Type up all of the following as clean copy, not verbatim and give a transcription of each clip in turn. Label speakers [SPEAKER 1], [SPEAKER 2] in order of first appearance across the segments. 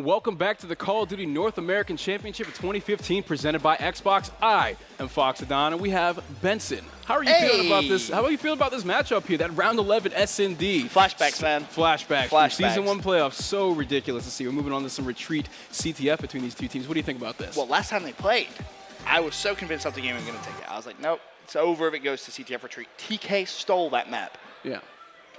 [SPEAKER 1] welcome back to the Call of Duty North American Championship of 2015 presented by Xbox. I am Fox Adon, and we have Benson. How are you feeling about this? How are you feeling about this matchup here, that round 11 S&D?
[SPEAKER 2] Flashbacks, man.
[SPEAKER 1] Flashbacks. From Season 1 playoffs. So ridiculous to see. We're moving on to some retreat CTF between these two teams. What do you think about this?
[SPEAKER 2] Well, last time they played, I was so convinced Optic Gaming was going to take it. I was like, nope, it's over if it goes to CTF retreat. TK stole that map.
[SPEAKER 1] Yeah.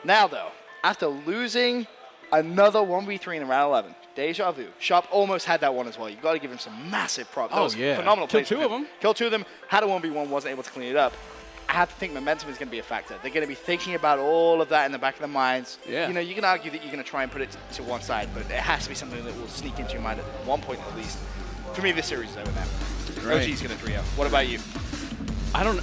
[SPEAKER 2] Now, though, after losing another 1v3 in round 11, deja vu. Sharp almost had that one as well. You've got to give him some massive props. That was phenomenal plays.
[SPEAKER 1] Killed two of them.
[SPEAKER 2] Killed two of them. Had a 1v1, wasn't able to clean it up. I have to think momentum is going to be a factor. They're going to be thinking about all of that in the back of their minds.
[SPEAKER 1] Yeah.
[SPEAKER 2] You know, you can argue that you're going to try and put it to one side, but it has to be something that will sneak into your mind at one point at least. For me, this series is over now.
[SPEAKER 1] Right.
[SPEAKER 2] OG's going to 3-0. What about you?
[SPEAKER 1] I don't.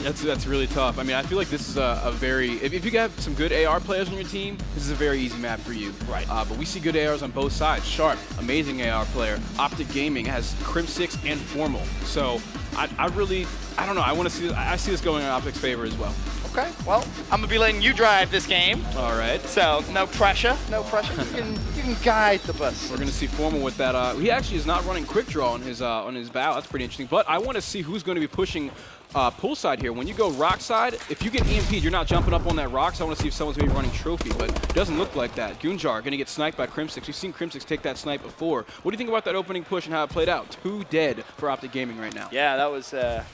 [SPEAKER 1] That's really tough. I mean, I feel like this is a very. If you have some good AR players on your team, this is a very easy map for you.
[SPEAKER 2] Right.
[SPEAKER 1] But we see good ARs on both sides. Sharp, amazing AR player. Optic Gaming has Crim 6 and Formal. So I don't know. I see this going in Optic's favor as well.
[SPEAKER 2] Okay. Well, I'm gonna be letting you drive this game.
[SPEAKER 1] All right.
[SPEAKER 2] So no pressure. No pressure. You can guide the bus.
[SPEAKER 1] We're gonna see Formal with that. He actually is not running quick draw on his bow. That's pretty interesting. But I want to see who's going to be pushing. Poolside here. When you go rock side, if you get EMP'd, you're not jumping up on that rock, so I want to see if someone's maybe running trophy, but it doesn't look like that. Goonjar going to get sniped by Crim6. We've seen Crim6 take that snipe before. What do you think about that opening push and how it played out? 2 dead for Optic Gaming right now.
[SPEAKER 2] Yeah, that was a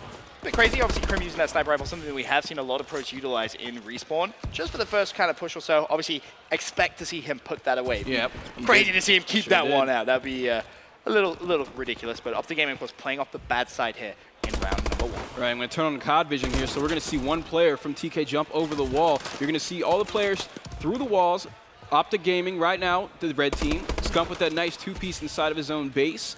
[SPEAKER 2] bit crazy. Obviously, Crim using that sniper rifle, something that we have seen a lot of pros utilize in Respawn. Just for the first kind of push or so, obviously expect to see him put that away.
[SPEAKER 1] Yep.
[SPEAKER 2] Crazy to see him keep that one out. That'd be a little ridiculous, but Optic Gaming was playing off the bad side here in round number 1.
[SPEAKER 1] Right, I'm going to turn on the COD vision here, so we're going to see one player from TK jump over the wall. You're going to see all the players through the walls. Optic Gaming right now, the red team. Scump with that nice 2-piece inside of his own base.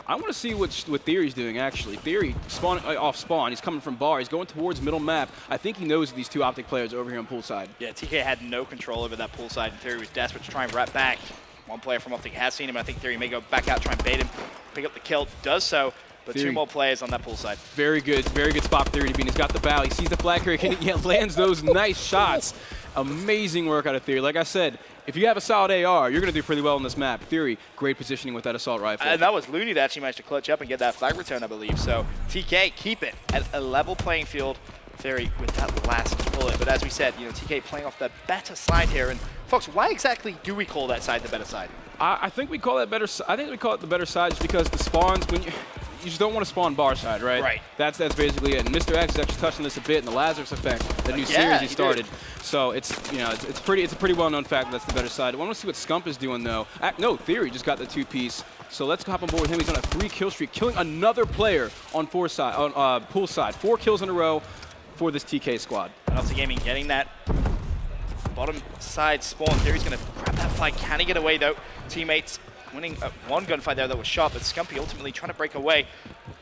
[SPEAKER 1] I want to see what Theory's doing, actually. Theory off spawn. He's coming from bar. He's going towards middle map. I think he knows these two Optic players over here on poolside.
[SPEAKER 2] Yeah, TK had no control over that poolside, and Theory was desperate to try and wrap back. One player from Optic has seen him. I think Theory may go back out, try and bait him, pick up the kill. Does so. But Theory. 2 more players on that poolside.
[SPEAKER 1] Very good spot for Theory to be in. He's got the bow. He sees the flag carrier. He lands those nice shots. Amazing work out of Theory. Like I said, if you have a solid AR, you're going to do pretty well on this map. Theory, great positioning with that assault rifle.
[SPEAKER 2] And that was Looney that actually managed to clutch up and get that flag return, I believe. So TK, keep it at a level playing field. Theory with that last bullet. But as we said, TK playing off the better side here. And Fox, why exactly do we call that side the better side?
[SPEAKER 1] I think we call that better. I think we call it the better side just because the spawns when you just don't want to spawn bar side, right? Right. That's basically it. And Mr. X is actually touching this a bit in the Lazarus effect, the new series he started. So it's it's a pretty well known fact that's the better side. I want to see what Scump is doing though. No, Theory just got the 2-piece. So let's hop on board with him. He's on a 3-kill streak, killing another player on pool side. 4 kills in a row for this TK squad.
[SPEAKER 2] Optic Gaming getting that bottom side spawn. Theory's going to grab that flag. Can he get away though? Teammates winning one gunfight there that was sharp, but Scumpy ultimately trying to break away.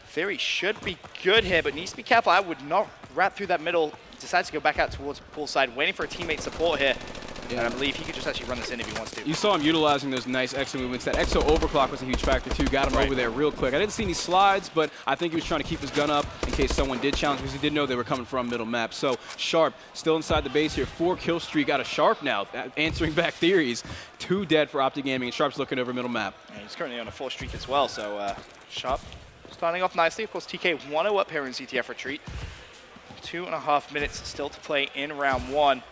[SPEAKER 2] Theory should be good here, but needs to be careful. I would not wrap through that middle. Decides to go back out towards poolside, waiting for a teammate support here. Yeah. And I believe he could just actually run this in if he wants to.
[SPEAKER 1] You saw him utilizing those nice exo movements. That exo overclock was a huge factor too. Got him over there real quick. I didn't see any slides, but I think he was trying to keep his gun up in case someone did challenge because he did know they were coming from middle map. So Sharp still inside the base here. 4-kill streak out of Sharp now, answering back Theories. 2 dead for Optic Gaming, and Sharp's looking over middle map.
[SPEAKER 2] Yeah, he's currently on a 4 streak as well, so Sharp starting off nicely. Of course, TK 1-0 up here in CTF retreat. 2.5 minutes still to play in round 1.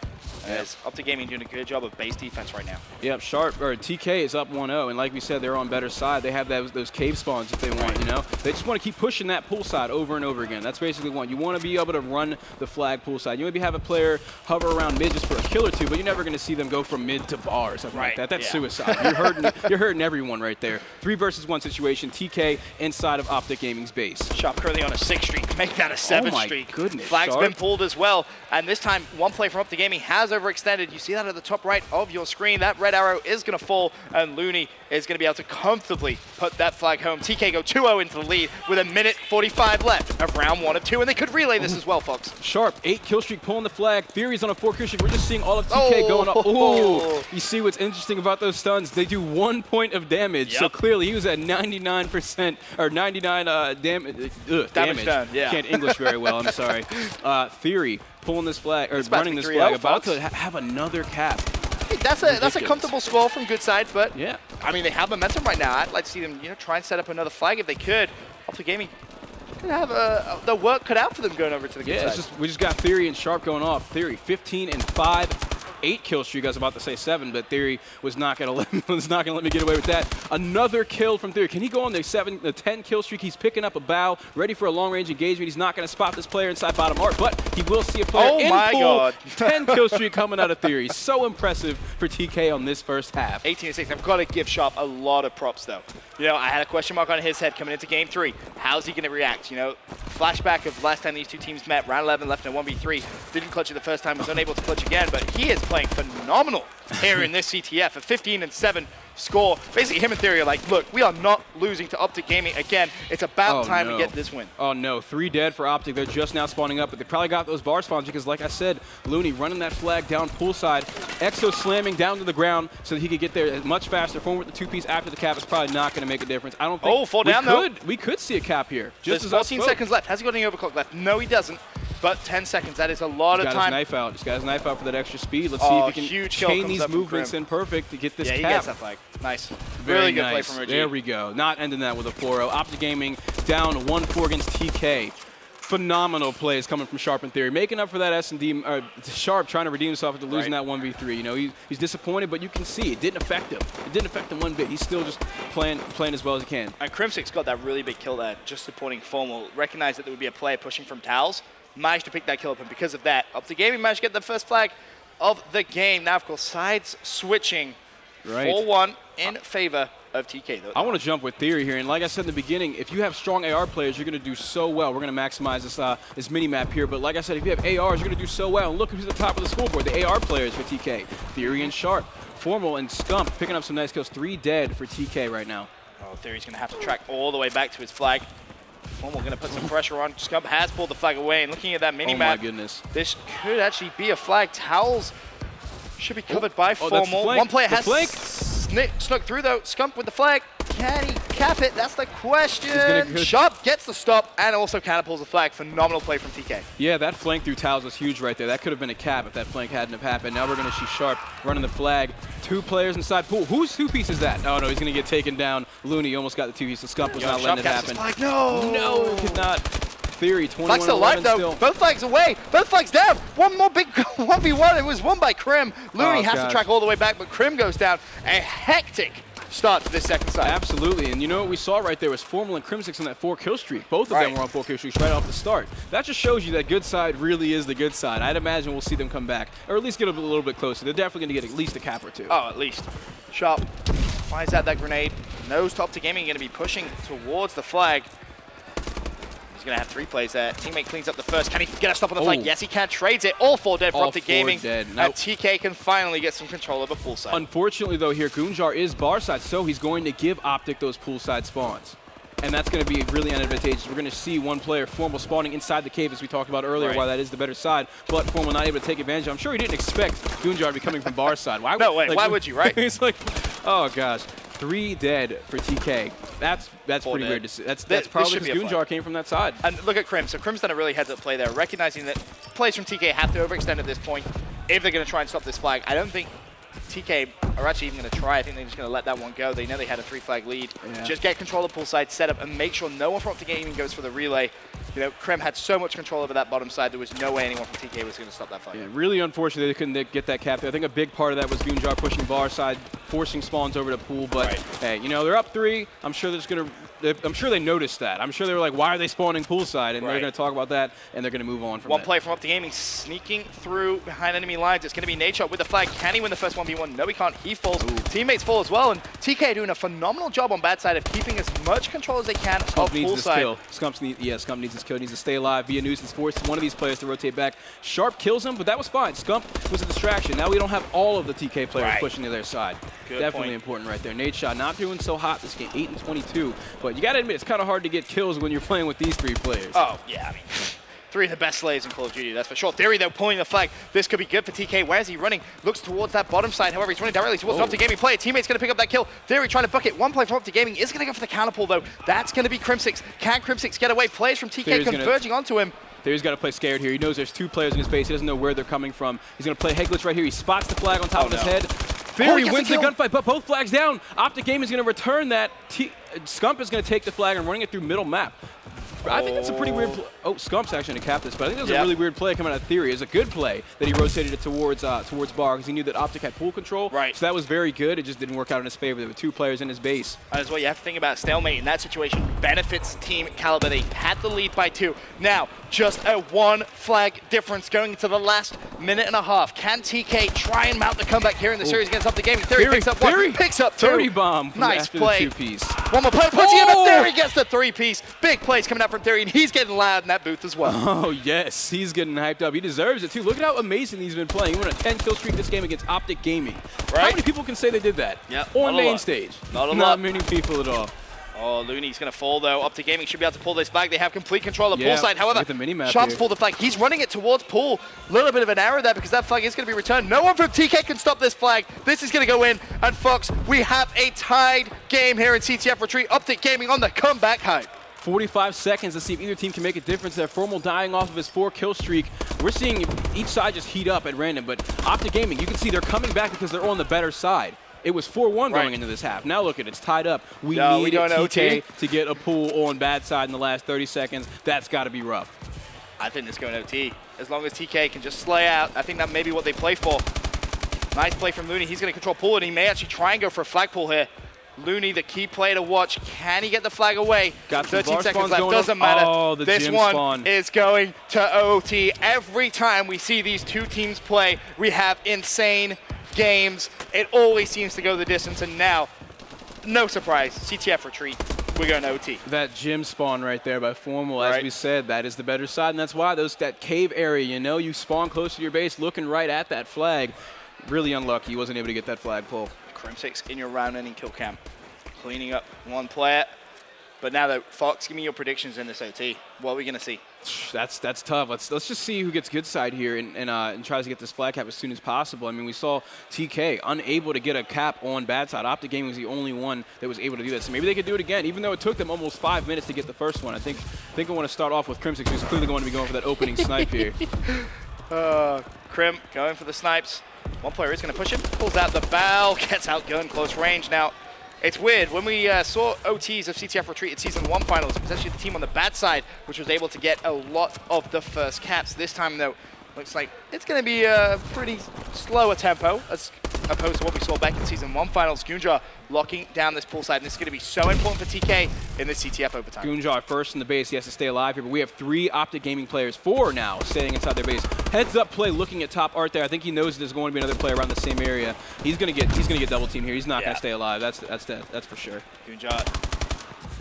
[SPEAKER 2] As Optic Gaming doing a good job of base defense right now.
[SPEAKER 1] Yep, TK is up 1-0, and like we said, they're on better side. They have those cave spawns if they want, They just want to keep pushing that pool side over and over again. That's basically what you want to be able to run the flag pool side. You maybe have a player hover around mid just for a kill or 2, but you're never going to see them go from mid to bar or something like that. That's suicide. You're hurting everyone right there. 3 versus 1 situation. TK inside of Optic Gaming's base.
[SPEAKER 2] Sharp currently on a 6 streak. Make that a 7 streak.
[SPEAKER 1] Oh my goodness.
[SPEAKER 2] Flag's been pulled as well, and this time one player from Optic Gaming has overextended. You see that at the top right of your screen. That red arrow is going to fall, and Looney is going to be able to comfortably put that flag home. TK go 2-0 into the lead with 1:45 left of round 1 of 2, and they could relay this as well, Fox.
[SPEAKER 1] Sharp, 8-kill streak, pulling the flag. Theory's on a 4-kill streak. We're just seeing all of TK going up. Ooh, you see what's interesting about those stuns? They do 1 point of damage. So clearly he was at 99% or 99 damage done. Yeah. Can't English very well. I'm sorry. Theory pulling this flag or running this flag, about to have another cap.
[SPEAKER 2] That's a comfortable score from good side, but I mean, they have momentum right now. I'd like to see them, try and set up another flag if they could. Optic Gaming could have the work cut out for them going over to the good side.
[SPEAKER 1] We just got Theory and Sharp going off. Theory 15 and 5. 8 kill streak. I was about to say 7, but Theory was not going to let me get away with that. Another kill from Theory. Can he go on the 10 kill streak? He's picking up a bow, ready for a long range engagement. He's not going to spot this player inside bottom art, but he will see a player in
[SPEAKER 2] my
[SPEAKER 1] pool.
[SPEAKER 2] God.
[SPEAKER 1] 10 kill streak coming out of Theory. So impressive for TK on this first half.
[SPEAKER 2] 18-6. I've got to give Sharp a lot of props though. I had a question mark on his head coming into game 3. How's he going to react? Flashback of last time these two teams met, round 11 left in a 1v3. Didn't clutch it the first time, was unable to clutch again, but he is playing phenomenal here in this CTF. A 15 and 7 score. Basically, him and Theory are like, look, we are not losing to Optic Gaming again. It's about time we get this win.
[SPEAKER 1] Oh no, 3 dead for Optic. They're just now spawning up, but they probably got those bar spawns because, like I said, Looney running that flag down poolside, Exo slamming down to the ground so that he could get there much faster. Forward with the 2-piece after the cap is probably not going to make a difference. I don't think
[SPEAKER 2] fall down though.
[SPEAKER 1] We could see a cap here.
[SPEAKER 2] There's 14 seconds left. Has he got any overclock left? No, he doesn't. But 10 seconds, that is a lot of time.
[SPEAKER 1] He's got his knife out. He's got his knife out for that extra speed. Let's see if he can chain these movements in perfect to get this cap.
[SPEAKER 2] Yeah, he gets that flag. Nice.
[SPEAKER 1] Very
[SPEAKER 2] really good
[SPEAKER 1] nice.
[SPEAKER 2] play from Rajiv.
[SPEAKER 1] There we go. Not ending that with a 4-0. Optic Gaming down 1-4 against TK. Phenomenal plays coming from Sharp and Theory, making up for that S&D. Sharp trying to redeem himself after losing that 1v3. He's disappointed, but you can see it didn't affect him. It didn't affect him one bit. He's still just playing as well as he can.
[SPEAKER 2] And Crimsix got that really big kill there, just supporting Formal. Recognized that there would be a player pushing from towels. Managed to pick that kill up, and because of that, Optic Gaming managed to get the first flag of the game. Now, of course, sides switching 4-1 in favor of TK. Though.
[SPEAKER 1] I want to jump with Theory here, and like I said in the beginning, if you have strong AR players, you're going to do so well. We're going to maximize this mini-map here, but like I said, if you have ARs, you're going to do so well. And look who's at the top of the scoreboard, the AR players for TK. Theory and Sharp. Formal and Scump picking up some nice kills. 3 dead for TK right now.
[SPEAKER 2] Oh, Theory's going to have to track all the way back to his flag. Formal going to put some pressure on. Scump has pulled the flag away, and looking at that mini-map,
[SPEAKER 1] oh my goodness,
[SPEAKER 2] this could actually be a flag. Towels should be covered by Formal. One player has snuck through though. Scump with the flag. Can he cap it? That's the question. Sharp gets the stop and also catapults the flag. Phenomenal play from TK.
[SPEAKER 1] Yeah, that flank through towels was huge right there. That could have been a cap if that flank hadn't have happened. Now we're going to see Sharp running the flag. 2 players inside pool. Whose 2-piece is that? Oh no, he's going to get taken down. Looney almost got the 2-piece. The Scump was not letting it happen. No, could not. Theory 21.
[SPEAKER 2] Flag's still alive though.
[SPEAKER 1] Still.
[SPEAKER 2] Both flags away. Both flags down. One more big 1v1. It was won by Krim. Looney has to track all the way back, but Krim goes down. A hectic start to this second side.
[SPEAKER 1] Absolutely, and you know what we saw right there was Formal and Crimsix on that 4 kill streak. Both of them were on 4 kill streaks right off the start. That just shows you that good side really is the good side. I'd imagine we'll see them come back, or at least get a little bit closer. They're definitely going to get at least a cap or 2.
[SPEAKER 2] Oh, at least. Sharp fires out that grenade. Knows Optic Gaming going to be pushing towards the flag. He's going to have 3 plays there. Teammate cleans up the first. Can he get a stop on the flag? Yes, he can. Trades it. All 4 dead for Optic Gaming.
[SPEAKER 1] Dead.
[SPEAKER 2] Nope. And TK can finally get some control of the pool side.
[SPEAKER 1] Unfortunately, though, here, Goonjar is bar side, so he's going to give Optic those poolside spawns. And that's going to be really unadvantageous. We're going to see one player, Formal, spawning inside the cave, as we talked about earlier, why that is the better side. But Formal not able to take advantage. I'm sure he didn't expect Goonjar to be coming from bar side. Why,
[SPEAKER 2] no way. Why would you, right?
[SPEAKER 1] He's like, oh, gosh. 3 dead for TK. That's pretty weird to see. That's probably because Goonjar came from that side.
[SPEAKER 2] And look at Krim. So Krim's done a really heads-up play there, recognizing that players from TK have to overextend at this point if they're going to try and stop this flag. I don't think TK are actually even going to try. I think they're just going to let that one go. They know they had a 3-flag lead. Yeah. Just get control of pool side, set up, and make sure no one from Optic Gaming goes for the relay. Krim had so much control over that bottom side, there was no way anyone from TK was going to stop that fight. Yeah,
[SPEAKER 1] really unfortunate they couldn't get that cap there. I think a big part of that was Goonjar pushing bar side, forcing spawns over to pool. But hey, they're up 3. I'm sure they're just going to. I'm sure they noticed that. I'm sure they were like, why are they spawning poolside? And they're going to talk about that, and they're going to move on from
[SPEAKER 2] One play from Optic Gaming, sneaking through behind enemy lines. It's going to be Nadeshot with the flag. Can he win the first 1v1? No, he can't. He falls. Ooh. Teammates fall as well, and TK doing a phenomenal job on bad side of keeping as much control as they can of poolside.
[SPEAKER 1] Scump needs this kill. Needs to stay alive. Via nuisance forces one of these players to rotate back. Sharp kills him, but that was fine. Scump was a distraction. Now we don't have all of the TK players pushing to their side. Definitely important right there. Nadeshot not doing so hot this game, 8 and 22. But you got to admit, it's kind of hard to get kills when you're playing with these 3 players.
[SPEAKER 2] Oh, yeah, I mean, 3 of the best slayers in Call of Duty, that's for sure. Theory, though, pulling the flag. This could be good for TK. Where is he running? Looks towards that bottom side. However, he's running directly towards the Optic Gaming player. Teammate's going to pick up that kill. Theory trying to book it. One play from Optic Gaming is going to go for the counterpull, though. That's going to be Crimsix. Can Crimsix get away? Players from TK
[SPEAKER 1] Theory's
[SPEAKER 2] converging onto him.
[SPEAKER 1] Theory's got to play scared here. He knows there's 2 players in his base. He doesn't know where they're coming from. He's going to play head glitch right here. He spots the flag on top of his head. Theory wins the gunfight, but both flags down. Optic Gaming is going to return that. Scump is going to take the flag and running it through middle map. I think it's a pretty weird play. Oh, Scump's actually going to cap this, but I think that was a really weird play coming out of Theory. It was a good play that he rotated it towards Bar because he knew that Optic had pool control. Right. So that was very good. It just didn't work out in his favor. There were 2 players in his base.
[SPEAKER 2] That's what you have to think about. Stalemate in that situation benefits Team Kaliber. They had the lead by 2. Now, just a 1 flag difference going into the last minute and a half. Can TK try and mount the comeback here in the series against Optic Gaming? Theory picks up 1, picks up 2.
[SPEAKER 1] 30 bomb.
[SPEAKER 2] Nice play.
[SPEAKER 1] 2-piece.
[SPEAKER 2] One more play, puts him in. Theory gets the 3-piece. Big plays coming out from Theory, and he's getting loud in that booth as well.
[SPEAKER 1] Oh, yes. He's getting hyped up. He deserves it, too. Look at how amazing he's been playing. He won a 10-kill streak this game against Optic Gaming. Right? How many people can say they did that? On main stage? Not many people at all.
[SPEAKER 2] Oh, Looney's going to fall, though. Optic Gaming should be able to pull this flag. They have complete control of pool side. However, chance to pull the flag. He's running it towards pool. A little bit of an error there because that flag is going to be returned. No one from TK can stop this flag. This is going to go in. And, Fox, we have a tied game here in CTF Retreat. Optic Gaming on the comeback hype.
[SPEAKER 1] 45 seconds to see if either team can make a difference there. Formal dying off of his 4-kill streak. We're seeing each side just heat up at random, but Optic Gaming, you can see they're coming back because they're on the better side. It was 4-1 going into this half. Now look at it, it's tied up. We need TK to get a pull on bad side in the last 30 seconds. That's got to be rough.
[SPEAKER 2] I think it's going OT. As long as TK can just slay out, I think that may be what they play for. Nice play from Looney. He's going to control pool, and he may actually try and go for a flag pull here. Looney, the key player to watch. Can he get the flag away?
[SPEAKER 1] Got
[SPEAKER 2] 13 seconds left. Doesn't matter.
[SPEAKER 1] Oh,
[SPEAKER 2] this one is going to OT. Every time we see these 2 teams play, we have insane games. It always seems to go the distance, and now, no surprise, CTF Retreat, we're going to OT.
[SPEAKER 1] That gym spawn right there by Formal, as we said, that is the better side, and that's why that cave area, you know, you spawn close to your base looking right at that flag. Really unlucky he wasn't able to get that flag pull.
[SPEAKER 2] Crim6 in your round-ending kill cam, cleaning up 1 player. But now, though, Fox, give me your predictions in this OT. What are we going to see?
[SPEAKER 1] That's tough. Let's just see who gets good side here and tries to get this flag cap as soon as possible. I mean, we saw TK unable to get a cap on bad side. Optic Gaming was the only one that was able to do that. So maybe they could do it again, even though it took them almost 5 minutes to get the first one. I think I want to start off with Crim6, who's clearly going to be going for that opening snipe here.
[SPEAKER 2] Crim going for the snipes. 1 player is going to push him, pulls out the bow, gets outgunned close range. Now, it's weird. When we saw OTs of CTF Retreat at Season 1 finals, it was actually the team on the bad side which was able to get a lot of the first caps. This time, though, looks like it's going to be a pretty slower tempo as opposed to what we saw back in Season 1 finals. Goonjar locking down this pool side, and this is going to be so important for TK in this CTF overtime.
[SPEAKER 1] Goonjar first in the base. He has to stay alive here, but we have 3 Optic Gaming players, 4 now, staying inside their base. Heads up play looking at top art there. I think he knows there's going to be another player around the same area. He's going to get double team here. He's not going to stay alive. That's for sure.
[SPEAKER 2] Goonjar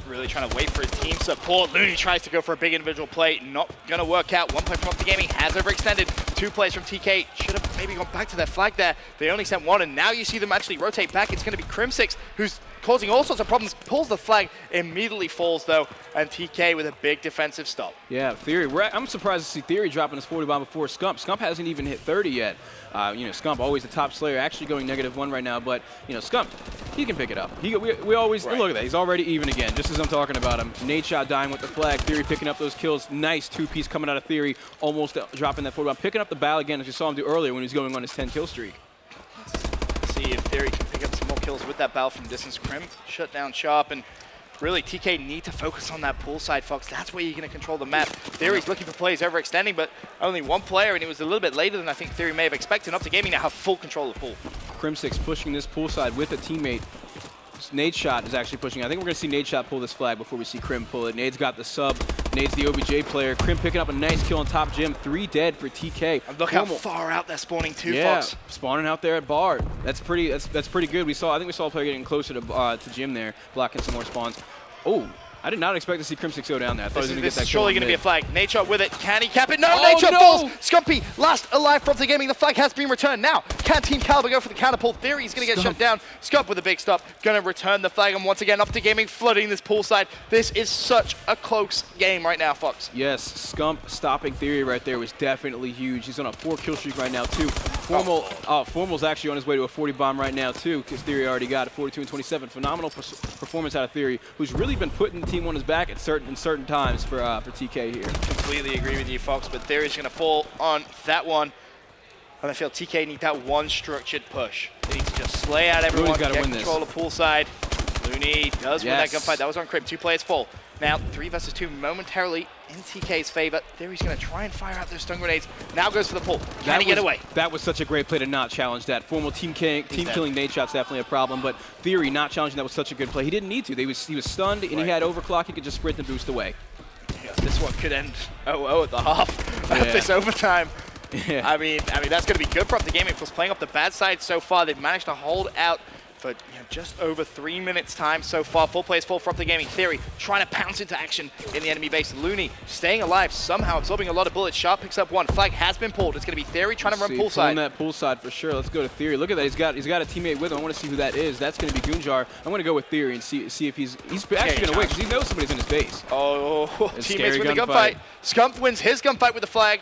[SPEAKER 2] really trying to wait for his team support. Looney tries to go for a big individual play. Not going to work out. 1 play from Optic Gaming has overextended. 2 plays from TK. Should have maybe gone back to that flag there. They only sent 1, and now you see them actually rotate back. It's going to be Crim6, who's causing all sorts of problems. Pulls the flag, immediately falls, though, and TK with a big defensive stop.
[SPEAKER 1] Yeah, Theory. I'm surprised to see Theory dropping his 40 bomb before Scump. Scump hasn't even hit 30 yet. You know, Scump always the top slayer, actually going -1 right now, but, you know, Scump, he can pick it up. We always, look at that, he's already even again, just as I'm talking about him. Nade shot dying with the flag, Theory picking up those kills. Nice 2-piece coming out of Theory, almost dropping that 40 bomb. Picking up the bow again, as you saw him do earlier when he was going on his 10-kill streak.
[SPEAKER 2] Let's see if Theory can pick up some more kills with that bow from distance. Crim shut down sharp, and really, TK need to focus on that pool side, Fox. That's where you're going to control the map. Theory's looking for plays overextending, but only 1 player, and it was a little bit later than I think Theory may have expected. Optic Gaming now have full control of the pool.
[SPEAKER 1] Crim6 pushing this pool side with a teammate. Nade shot is actually pushing. I think we're going to see Nade shot pull this flag before we see Crim pull it. Nade's got the sub. Nade's the OBJ player. Crim picking up a nice kill on top gym. 3 dead for TK.
[SPEAKER 2] And look how far out they're spawning too, Fox.
[SPEAKER 1] Spawning out there at bar. That's pretty good. I think we saw a player getting closer to gym there, blocking some more spawns. Oh, I did not expect to see Crim6 go down there. I thought he was going to get that kill.
[SPEAKER 2] Surely going to be a flag. Nade shot with it. Can he cap it? No, Nade shot falls. Scumpy, last alive from Optic Gaming. The flag has been returned. Now, can Team Kaliber go for the counter pull? Theory is going to get shut down. Scump with a big stop. Going to return the flag. And once again, Optic Gaming flooding this pool side. This is such a close game right now, Fox.
[SPEAKER 1] Yes, Scump stopping Theory right there was definitely huge. He's on a 4-kill streak right now, too. Formal's actually on his way to a 40 bomb right now, too, because Theory already got it, 42 and 27. Phenomenal performance out of Theory, who's really been putting the team on his back at certain times for TK here.
[SPEAKER 2] Completely agree with you, Fox, but Theory's going to fall on that one. And I feel TK need that one structured push. They need to just slay out everyone, get control of poolside. Looney does win that gunfight. That was on Crib. 2 players full. Now, 3 versus 2 momentarily in TK's favor. Theory's going to try and fire out those stun grenades. Now goes for the pull. Can he get away?
[SPEAKER 1] That was such a great play to not challenge that. Formal team killing nade shot's definitely a problem, but Theory not challenging that was such a good play. He didn't need to. He was stunned, and he had overclock. He could just sprint and boost away.
[SPEAKER 2] Yes, this one could end 0-0 at the half of this overtime.
[SPEAKER 1] Yeah.
[SPEAKER 2] I mean, that's going to be good for Optic Gaming. Plus, playing up the bad side so far, they've managed to hold out for just over 3 minutes time so far. 4 players full for Optic Gaming. Theory trying to pounce into action in the enemy base. Looney staying alive, somehow absorbing a lot of bullets. Sharp picks up 1. Flag has been pulled. It's going to be Theory trying to run poolside.
[SPEAKER 1] Pulling that poolside for sure. Let's go to Theory. Look at that. He's got a teammate with him. I want to see who that is. That's going to be Gunjar. I'm going to go with Theory and see if he's actually going to win because he knows somebody's in his base.
[SPEAKER 2] Oh, teammates with the gunfight. Scump wins his gunfight with the flag.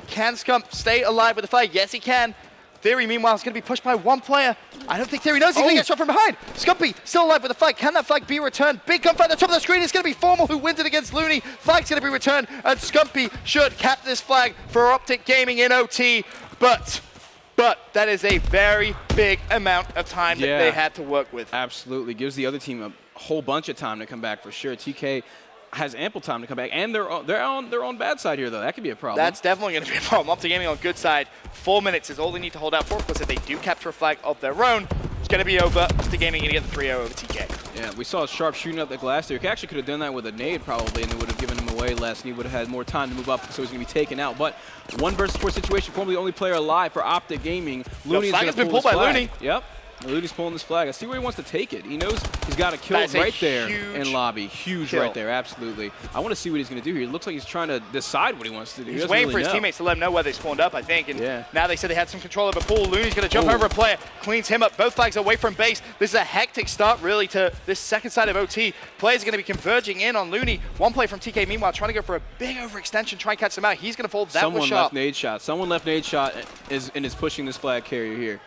[SPEAKER 2] Can Scump stay alive with the flag? Yes, he can. Theory, meanwhile, is going to be pushed by 1 player. I don't think Theory knows he's going to get shot from behind. Scumpy still alive with the flag. Can that flag be returned? Big gunfight at the top of the screen. It's going to be Formal who wins it against Looney. Flag's going to be returned, and Scumpy should cap this flag for Optic Gaming in OT. But that is a very big amount of time that they had to work with.
[SPEAKER 1] Absolutely. Gives the other team a whole bunch of time to come back for sure. TK has ample time to come back, and they're on their own bad side here, though. That could be a problem.
[SPEAKER 2] That's definitely going to be a problem. Optic Gaming on good side. 4 minutes is all they need to hold out for. Of course, if they do capture a flag of their own, it's going to be over. Optic Gaming going to get the 3-0 over TK.
[SPEAKER 1] Yeah, we saw Sharp shooting up the glass there. He actually could have done that with a nade, probably, and it would have given him away less, and he would have had more time to move up, so he's going to be taken out. But 1 versus 4 situation, formerly the only player alive for Optic Gaming. Looney's
[SPEAKER 2] flag has been pulled by Looney.
[SPEAKER 1] Yep. Looney's pulling this flag. I see where he wants to take it. He knows he's got a kill right there in lobby. Huge right there, absolutely. I want to see what he's going to do here. It looks like he's trying to decide what he wants to do.
[SPEAKER 2] He's waiting for his teammates to let him know where they spawned up, I think. And now they said they had some control over pool. Looney's going to jump over a player, cleans him up. Both flags away from base. This is a hectic start, really, to this second side of OT. Players are going to be converging in on Looney. 1 play from TK, meanwhile, trying to go for a big overextension, try and catch them out. He's going to fold. That was Sharp.
[SPEAKER 1] Someone left nade shot and is pushing this flag carrier here.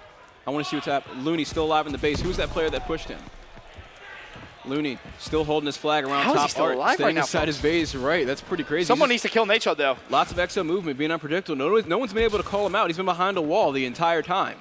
[SPEAKER 1] I want to see what's happening. Looney still alive in the base. Who's that player that pushed him? Looney still holding his flag around top.
[SPEAKER 2] How is he still alive right now?
[SPEAKER 1] Inside his base, right? That's pretty crazy.
[SPEAKER 2] Someone needs to kill nade shot, though.
[SPEAKER 1] Lots of exo movement, being unpredictable. No one's been able to call him out. He's been behind a wall the entire time.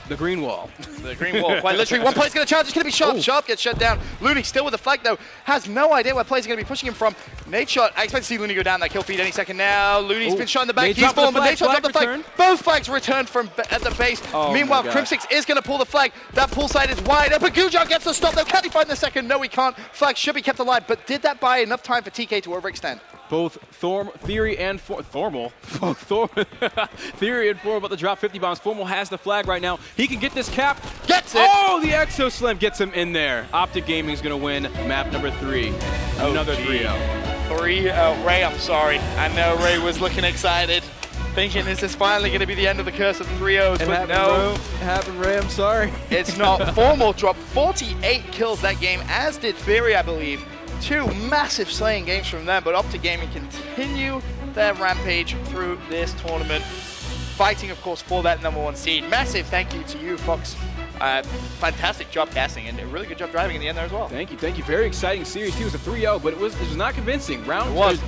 [SPEAKER 1] The green wall.
[SPEAKER 2] The green wall. Quite literally, 1 player's going to charge. It's going to be Sharp. Sharp gets shut down. Looney still with the flag, though. Has no idea where players are going to be pushing him from. Nade shot. I expect to see Looney go down that kill feed any second now. Looney's been shot in the back. He's fallen, but nade shot dropped the flag. Both flags returned from at the base. Meanwhile, Crimsix is going to pull the flag. That pull side is wide open. Gujar gets the stop, though. Can he find the second? No, he can't. Flag should be kept alive, but did that buy enough time for TK to overextend?
[SPEAKER 1] Both Theory and Formal. Theory and Formal about to drop 50 bombs. Formal has the flag right now. He can get this cap.
[SPEAKER 2] Gets it!
[SPEAKER 1] Oh, the Exo Slam gets him in there. Optic Gaming is going to win map number 3. Another 3-0.
[SPEAKER 2] 3-0. Ray, I'm sorry. I know Ray was looking excited, thinking this is finally going to be the end of the curse of the 3-0s, but no.
[SPEAKER 1] It happened, Ray. I'm sorry.
[SPEAKER 2] It's not. Formal dropped 48 kills that game, as did Theory, I believe. 2 massive slaying games from them, but Optic Gaming continue their rampage through this tournament, fighting, of course, for that #1 seed. Massive thank you to you, Fox. Fantastic job casting and a really good job driving in the end there as well.
[SPEAKER 1] Thank you. Very exciting series. It was a 3-0, but it was not convincing.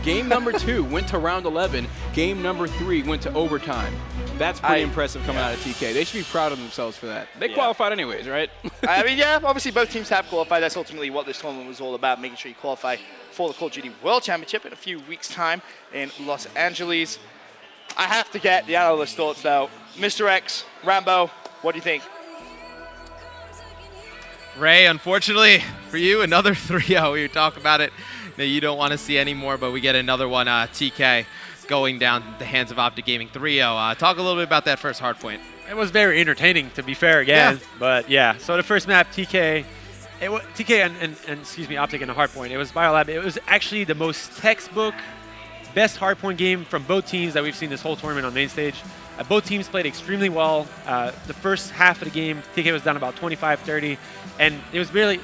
[SPEAKER 1] Game number 2 went to round 11. Game number 3 went to overtime. That's pretty impressive coming out of TK. They should be proud of themselves for that. They qualified anyways, right?
[SPEAKER 2] I mean, yeah, obviously both teams have qualified. That's ultimately what this tournament was all about, making sure you qualify for the Call of Duty World Championship in a few weeks' time in Los Angeles. I have to get the analyst thoughts, though. Mr. X, Rambo, what do you think?
[SPEAKER 3] Ray, unfortunately for you, another 3-0. We talk about it that you don't want to see anymore, but we get another one, TK, going down the hands of Optic Gaming 3-0. Talk a little bit about that first hard point.
[SPEAKER 4] It was very entertaining, to be fair, again. Yeah. But yeah, so the first map, TK and excuse me, Optic and a hardpoint. It was Biolab. It was actually the most textbook, best hardpoint game from both teams that we've seen this whole tournament on main stage. Both teams played extremely well. The first half of the game, TK was down about 25-30, and it was barely.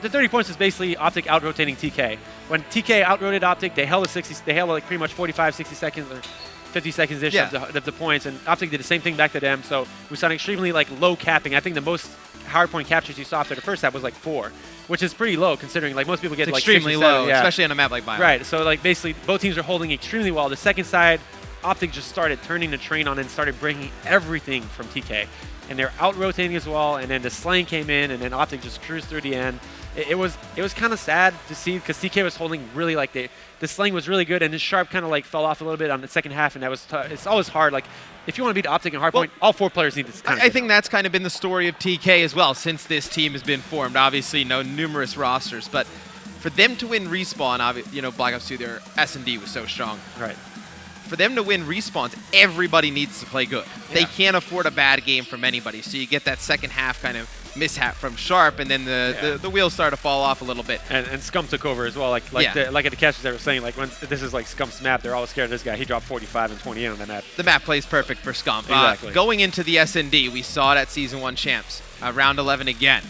[SPEAKER 4] The 30 points is basically Optic out-rotating TK. When TK out-rotated Optic, they held like pretty much 45, 60 seconds or 50 seconds-ish of the points, and Optic did the same thing back to them. So we saw an extremely low capping. I think the most hardpoint captures you saw after the first half was 4, which is pretty low considering most people get
[SPEAKER 3] extremely
[SPEAKER 4] 6 or 7,
[SPEAKER 3] low, especially on a map like Bio.
[SPEAKER 4] Right. So basically both teams are holding extremely well. The second side, Optic just started turning the train on and started bringing everything from TK. And they're out-rotating as well, and then the slaying came in, and then Optic just cruised through the end. It was kind of sad to see because TK was holding really, like, the slaying was really good, and his Sharp kind of, like, fell off a little bit on the second half, and that was it's always hard. Like, if you want to beat Optic and Hardpoint, all 4 players need to
[SPEAKER 3] I think that's kind of been the story of TK as well since this team has been formed. Obviously, numerous rosters, but for them to win Respawn, Black Ops 2, their S&D was so strong.
[SPEAKER 4] Right.
[SPEAKER 3] For them to win respawns, everybody needs to play good.
[SPEAKER 2] Yeah.
[SPEAKER 3] They can't afford a bad game from anybody. So you get that second half kind of mishap from Sharp, and then the wheels start to fall off a little bit.
[SPEAKER 4] And Scum took over as well. Like at the catches they were saying, like when this is like Scum's map, they're all scared of this guy. He dropped 45 and 28 on the map.
[SPEAKER 3] The map plays perfect for Scum.
[SPEAKER 4] Exactly.
[SPEAKER 3] Going into the S&D, we saw it at Season 1 Champs, round 11 again.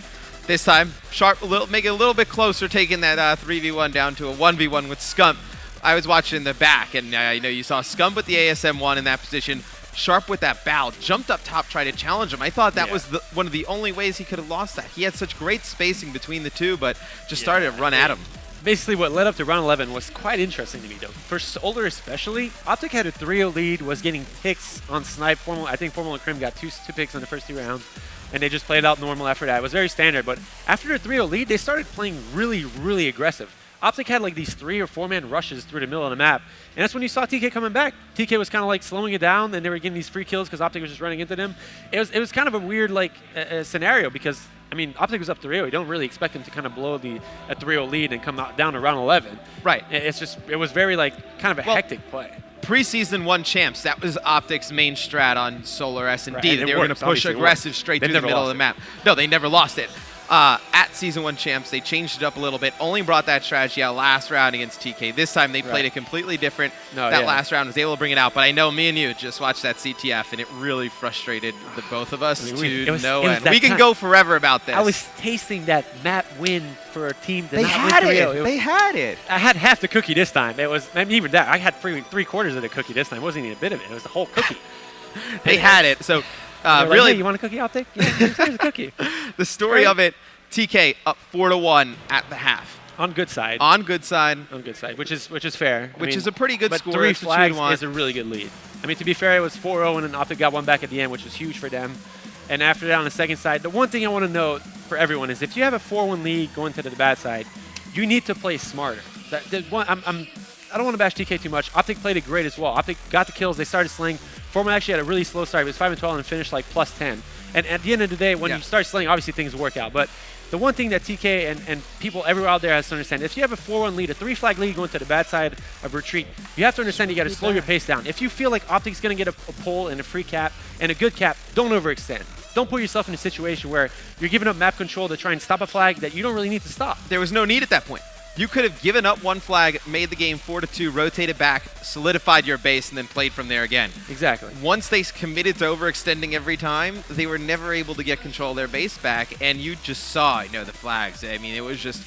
[SPEAKER 3] This time, Sharp make it a little bit closer, taking that 3v1 down to a 1v1 with Scum. I was watching in the back, and you saw Scum with the ASM-1 in that position. Sharp with that bow, jumped up top, tried to challenge him. I thought that was one of the only ways he could have lost that. He had such great spacing between the two, but just started to run at him.
[SPEAKER 4] Basically, what led up to round 11 was quite interesting to me, though. For Solar especially, Optic had a 3-0 lead, was getting picks on Snipe. I think Formal and Crim got two picks in the first 2 rounds, and they just played out normal after that. It was very standard, but after a 3-0 lead, they started playing really, really aggressive. Optic had like these 3 or 4-man rushes through the middle of the map, and that's when you saw TK coming back. TK was kind of like slowing it down, and they were getting these free kills because Optic was just running into them. It was kind of a weird like scenario because I mean Optic was up 3-0. You don't really expect them to kind of blow a 3-0 lead and come out down to round 11.
[SPEAKER 3] Right.
[SPEAKER 4] It was very like kind of a hectic play.
[SPEAKER 3] Preseason 1 Champs, that was Optic's main strat on Solar S&D.
[SPEAKER 4] Right,
[SPEAKER 3] They were going to push aggressive straight through the middle of the map. No, they never lost it. At Season 1 Champs, they changed it up a little bit, only brought that strategy out last round against TK. This time they played it completely different. Last round was able to bring it out, but I know me and you just watched that CTF, and it really frustrated the both of us to no end. We can go forever about this.
[SPEAKER 4] I was tasting that map win for a team that
[SPEAKER 3] They had it.
[SPEAKER 4] I had half the cookie this time. It was, I mean, even that, I had 3/4 of the cookie this time. It wasn't even a bit of it. It was the whole cookie.
[SPEAKER 3] They had it. So
[SPEAKER 4] really,
[SPEAKER 3] really,
[SPEAKER 4] hey, you want a cookie, Optic? Yeah, here's a cookie.
[SPEAKER 3] The story of it, TK up 4-1 at the half.
[SPEAKER 4] On good side.
[SPEAKER 3] On good side.
[SPEAKER 4] On good side, which is fair.
[SPEAKER 3] Which is a pretty good score.
[SPEAKER 4] But 3 flags is a really good lead. I mean, to be fair, it was 4-0, and then Optic got one back at the end, which was huge for them. And after that, on the second side, the one thing I want to note for everyone is if you have a 4-1 lead going to the bad side, you need to play smarter. I don't want to bash TK too much. Optic played it great as well. Optic got the kills. They started slaying. Foreman actually had a really slow start. He was 5-12 and finished like +10. And at the end of the day, when you start slaying, obviously things work out. But the one thing that TK and people everywhere out there has to understand, if you have a 4-1 lead, a 3-flag lead going to the bad side of retreat, you have to understand you got to slow your pace down. If you feel like Optic's going to get a pull and a free cap and a good cap, don't overextend. Don't put yourself in a situation where you're giving up map control to try and stop a flag that you don't really need to stop.
[SPEAKER 3] There was no need at that point. You could have given up 1 flag, made the game 4-2, rotated back, solidified your base, and then played from there again.
[SPEAKER 4] Exactly.
[SPEAKER 3] Once they committed to overextending every time, they were never able to get control of their base back, and you just saw, the flags. I mean, it was just...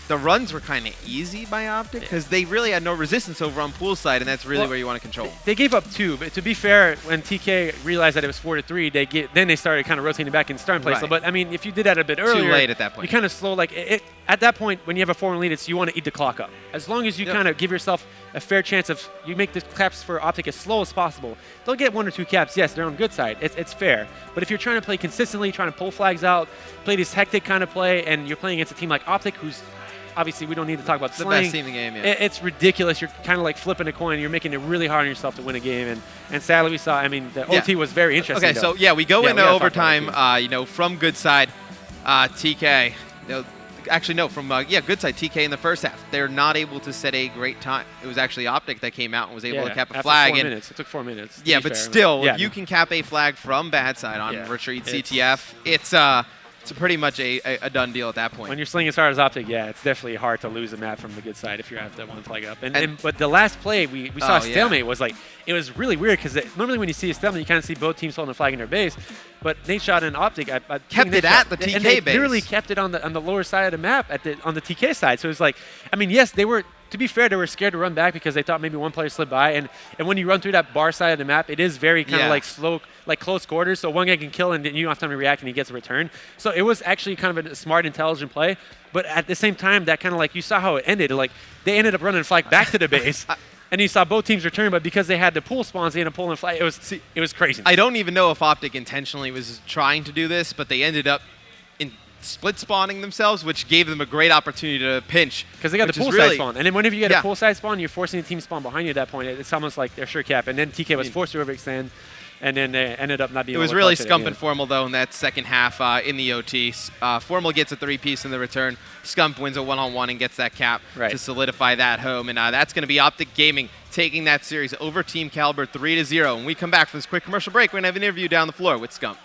[SPEAKER 3] The runs were kind of easy by Optic because they really had no resistance over on poolside, and that's really where you want to control.
[SPEAKER 4] They gave up 2, but to be fair, when TK realized that it was 4-3, then they started kind of rotating back and starting play.
[SPEAKER 3] Right.
[SPEAKER 4] So, but I mean, if you did that a bit earlier,
[SPEAKER 3] too late at that point.
[SPEAKER 4] You kind of slow at that point when you have a 4-1 lead, you want to eat the clock up. As long as you kind of give yourself a fair chance of you make the caps for Optic as slow as possible. They'll get 1 or 2 caps. Yes, they're on good side. It's fair. But if you're trying to play consistently, trying to pull flags out, play this hectic kind of play, and you're playing against a team like Optic, who's obviously, we don't need to talk about
[SPEAKER 3] the
[SPEAKER 4] slaying.
[SPEAKER 3] best team in the game,
[SPEAKER 4] It's ridiculous. You're kind of like flipping a coin. You're making it really hard on yourself to win a game. And sadly, we saw, I mean, the OT was very interesting.
[SPEAKER 3] Okay, so we go into overtime, from good side, TK. Actually, no, from good side, TK in the first half. They're not able to set a great time. It was actually Optic that came out and was able to cap a flag.
[SPEAKER 4] After 4 minutes. It took 4 minutes.
[SPEAKER 3] Yeah, but still, if you can cap a flag from bad side on retreat CTF, it's pretty much a done deal at that point.
[SPEAKER 4] When you're slinging as hard as Optic, it's definitely hard to lose a map from the good side if you have that 1 flag up. But the last play, we saw a stalemate was like, it was really weird because normally when you see a stalemate, you kind of see both teams holding a flag in their base. But Nate shot and Optic
[SPEAKER 3] kept it at the TK
[SPEAKER 4] and they
[SPEAKER 3] base.
[SPEAKER 4] Literally kept it on the lower side of the map on the TK side. So it was like, I mean, yes, they were. To be fair, they were scared to run back because they thought maybe one player slid by. And when you run through that bar side of the map, it is very kind of like slow, like close quarters. So one guy can kill and then you don't have time to react and he gets a return. So it was actually kind of a smart, intelligent play. But at the same time, that kind of like, you saw how it ended. Like, they ended up running a flag back to the base. And you saw both teams return, but because they had to pull spawns, they had to pull and fly. It was crazy.
[SPEAKER 3] I don't even know if Optic intentionally was trying to do this, but they ended up in split spawning themselves, which gave them a great opportunity to pinch.
[SPEAKER 4] Because they got the
[SPEAKER 3] which is
[SPEAKER 4] pool side spawn. And then whenever you get a pool side spawn, you're forcing the team spawn behind you at that point. It's almost like their sure cap. And then TK was forced to overextend, and then they ended up not being able to
[SPEAKER 3] It was really
[SPEAKER 4] clutch it
[SPEAKER 3] Scump
[SPEAKER 4] at
[SPEAKER 3] and
[SPEAKER 4] the end.
[SPEAKER 3] Formal, though, in that second half in the OT. Formal gets a 3-piece in the return. Scump wins a 1-on-1 and gets that cap to solidify that home. And that's going to be Optic Gaming taking that series over Team Kaliber 3-0. When we come back from this quick commercial break, we're going to have an interview down the floor with Scump.